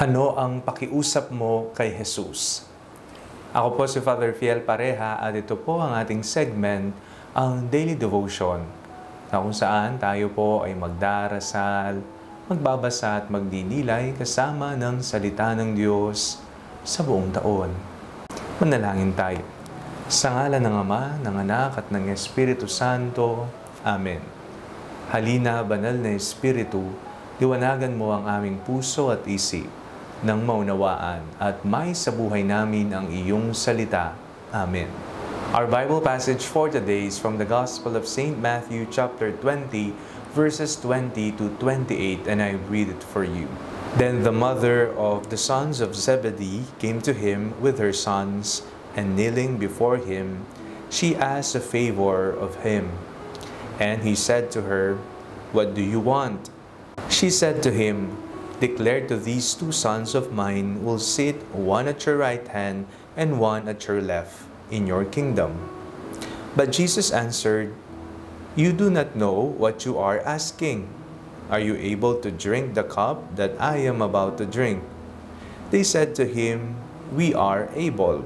Ano ang pakiusap mo kay Jesus? Ako po si Father Fiel Pareha at ito po ang ating segment, ang Daily Devotion, na kung saan tayo po ay magdarasal, magbabasa at magdinilay kasama ng salita ng Diyos sa buong taon. Manalangin tayo. Sa ngalan ng Ama, ng Anak at ng Espiritu Santo. Amen. Halina, Banal na Espiritu, liwanagan mo ang aming puso at isip nang maunawaan at may sa buhay namin ang iyong salita. Amen. Our Bible passage for today is from the Gospel of St. Matthew chapter 20, verses 20 to 28, and I read it for you. Then the mother of the sons of Zebedee came to him with her sons, and kneeling before him, she asked a favor of him. And he said to her, "What do you want?" She said to him, "Declare to these two sons of mine will sit one at your right hand and one at your left in your kingdom." But Jesus answered, "You do not know what you are asking. Are you able to drink the cup that I am about to drink?" They said to him, "We are able."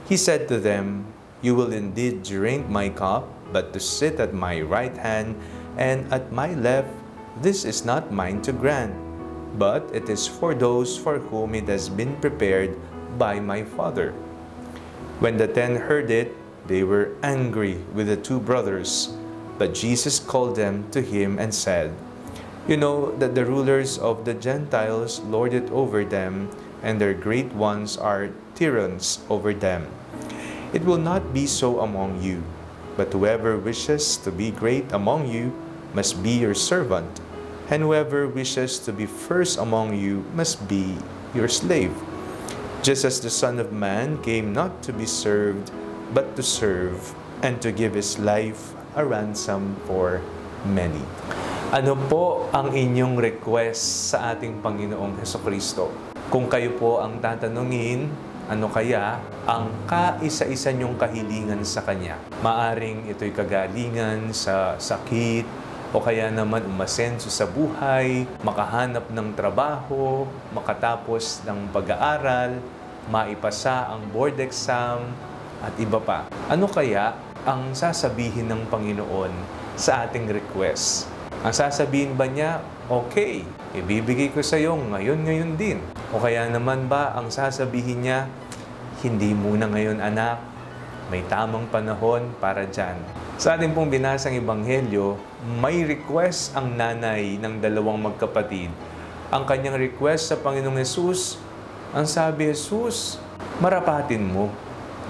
He said to them, "You will indeed drink my cup, but to sit at my right hand and at my left, this is not mine to grant, but it is for those for whom it has been prepared by my Father." When the 10 heard it, they were angry with the two brothers. But Jesus called them to him and said, "You know that the rulers of the Gentiles lord it over them, and their great ones are tyrants over them. It will not be so among you, but whoever wishes to be great among you must be your servant, and whoever wishes to be first among you must be your slave. Just as the Son of Man came not to be served, but to serve, and to give His life a ransom for many." Ano po ang inyong request sa ating Panginoong Hesukristo? Kung kayo po ang tatanungin, ano kaya ang kaisa-isa niyong kahilingan sa Kanya? Maaring ito'y kagalingan sa sakit, o kaya naman umasenso sa buhay, makahanap ng trabaho, makatapos ng pag-aaral, maipasa ang board exam, at iba pa. Ano kaya ang sasabihin ng Panginoon sa ating request? Ang sasabihin ba niya, "Okay, ibibigay ko sa iyo ngayon din"? O kaya naman ba ang sasabihin niya, "Hindi muna ngayon anak, may tamang panahon para dyan"? Sa ating pong binasang Ebanghelyo, may request ang nanay ng dalawang magkapatid. Ang kanyang request sa Panginoong Hesus, ang sabi, "Jesus, marapatin mo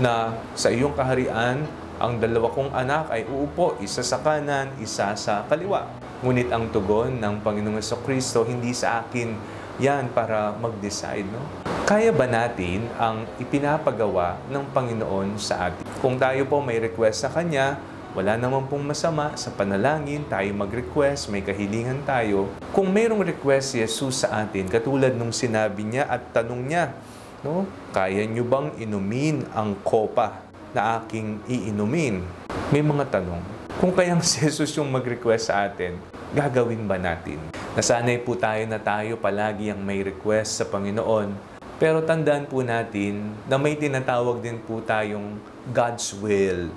na sa iyong kaharian, ang dalawa kong anak ay uupo, isa sa kanan, isa sa kaliwa." Ngunit ang tugon ng Panginoong Hesukristo, hindi sa akin yan para mag-decide, no? Kaya ba natin ang ipinapagawa ng Panginoon sa atin? Kung tayo po may request sa Kanya, wala naman pong masama sa panalangin, tayo mag-request, may kahilingan tayo. Kung mayroong request si Jesus sa atin, katulad nung sinabi niya at tanong niya, no? "Kaya niyo bang inumin ang kopa na aking iinumin?" May mga tanong. Kung kayang si Jesus yung mag-request sa atin, gagawin ba natin? Nasanay po tayo na tayo palagi ang may request sa Panginoon. Pero tandaan po natin na may tinatawag din po tayong God's will,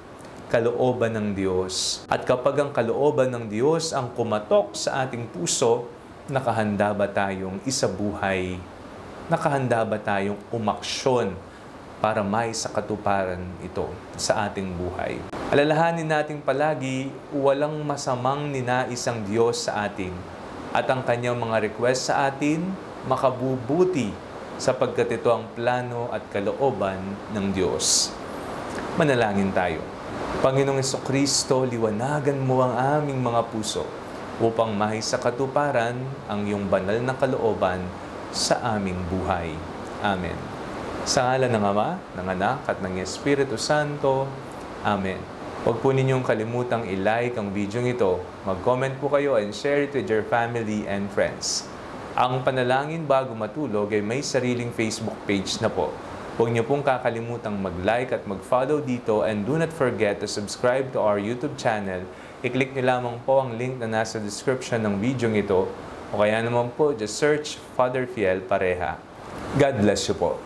kalooban ng Diyos. At kapag ang kalooban ng Diyos ang kumatok sa ating puso, nakahanda ba tayong isabuhay? Nakahanda ba tayong umaksyon para may sa katuparan ito sa ating buhay? Alalahanin natin palagi, walang masamang ninais ang Diyos sa atin, at ang Kanyang mga request sa atin makabubuti sapagkat ito ang plano at kalooban ng Diyos. Manalangin tayo. Panginoong Hesukristo, liwanagan mo ang aming mga puso upang may sa katuparan ang iyong banal na kalooban sa aming buhay. Amen. Sa ngalan ng Ama, ng Anak at ng Espiritu Santo. Amen. Huwag po ninyong kalimutang i-like ang video ito. Mag-comment po kayo and share it with your family and friends. Ang Panalangin Bago Matulog ay may sariling Facebook page na po. Huwag niyo pong kakalimutang mag-like at mag-follow dito, and do not forget to subscribe to our YouTube channel. I-click niyo lamang po ang link na nasa description ng video ito O kaya naman po, just search Father Fiel Pareha. God bless you po.